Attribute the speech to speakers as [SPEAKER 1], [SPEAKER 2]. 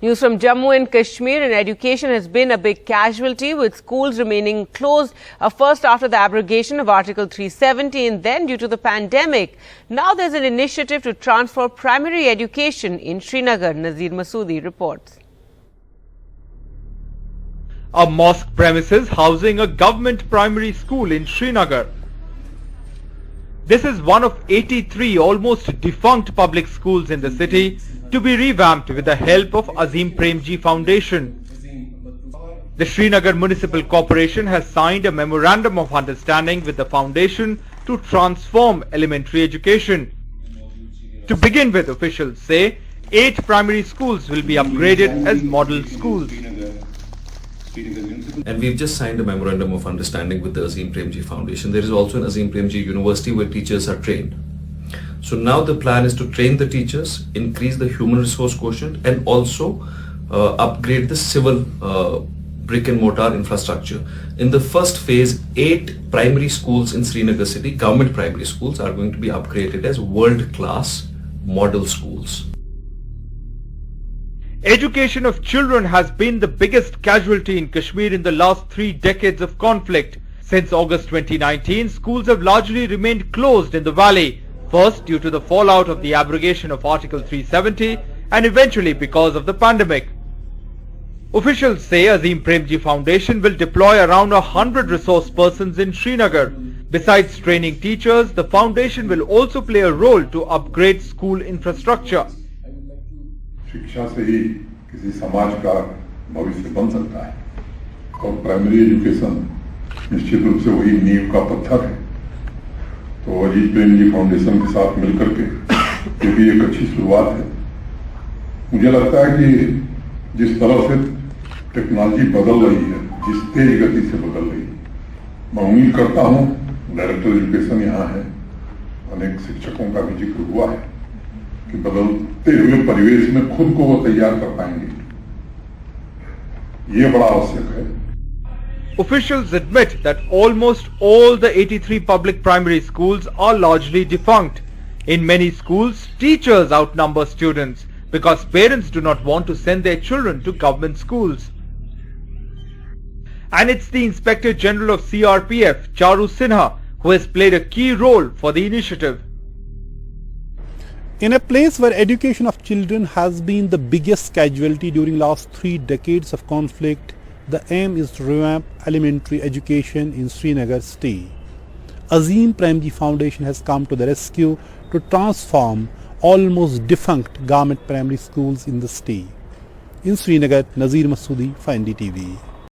[SPEAKER 1] News from Jammu and Kashmir, and education has been a big casualty, with schools remaining closed first after the abrogation of Article 370 and then due to the pandemic. Now there's an initiative to transfer primary education in Srinagar. Nazir Masoodi reports.
[SPEAKER 2] A mosque premises housing a government primary school in Srinagar. This is one of 83 almost defunct public schools in the city to be revamped with the help of Azim Premji Foundation. The Srinagar Municipal Corporation has signed a memorandum of understanding with the foundation to transform elementary education. To begin with, officials say 8 primary schools will be upgraded as model schools.
[SPEAKER 3] And we've just signed a memorandum of understanding with the Azim Premji Foundation. There is also an Azim Premji University where teachers are trained. So now the plan is to train the teachers, increase the human resource quotient, and also upgrade the civil brick and mortar infrastructure. In the first phase, 8 primary schools in Srinagar city, government primary schools, are going to be upgraded as world-class model schools.
[SPEAKER 2] Education of children has been the biggest casualty in Kashmir in the last 3 decades of conflict. Since August 2019, schools have largely remained closed in the valley, first due to the fallout of the abrogation of Article 370 and eventually because of the pandemic. Officials say Azim Premji Foundation will deploy around 100 resource persons in Srinagar. Besides training teachers, the foundation will also play a role to upgrade school infrastructure.
[SPEAKER 4] शिक्षा से ही किसी समाज का भविष्य बन सकता है और प्राइमरी एजुकेशन निश्चित रूप से वही नींव का पत्थर है। तो अजीत प्रेम जी फाउंडेशन के साथ मिलकर के ये भी एक अच्छी शुरुआत है। मुझे लगता है कि जिस तरह से टेक्नोलॉजी बदल रही है, जिस तेज गति से बदल रही है, मैं उम्मीद करता हूँ डायरेक्टर एजुकेशन यहाँ है, अनेक शिक्षकों का भी जिक्र हुआ है कि बदलते हुए परिवेश में खुद को वो तैयार कर पाएंगे। ये बड़ा आवश्यक है।
[SPEAKER 2] Officials admit that almost all the 83 public primary schools are largely defunct. In many schools, teachers outnumber students because parents do not want to send their children to government schools. And it's the Inspector General of CRPF, Charu Sinha, who has played a key role for the initiative.
[SPEAKER 5] In a place where education of children has been the biggest casualty during last 3 decades of conflict, the aim is to revamp elementary education in Srinagar city. Azim Premji Foundation has come to the rescue to transform almost defunct government primary schools in the city. In Srinagar, Nazir Masoodi for NDTV.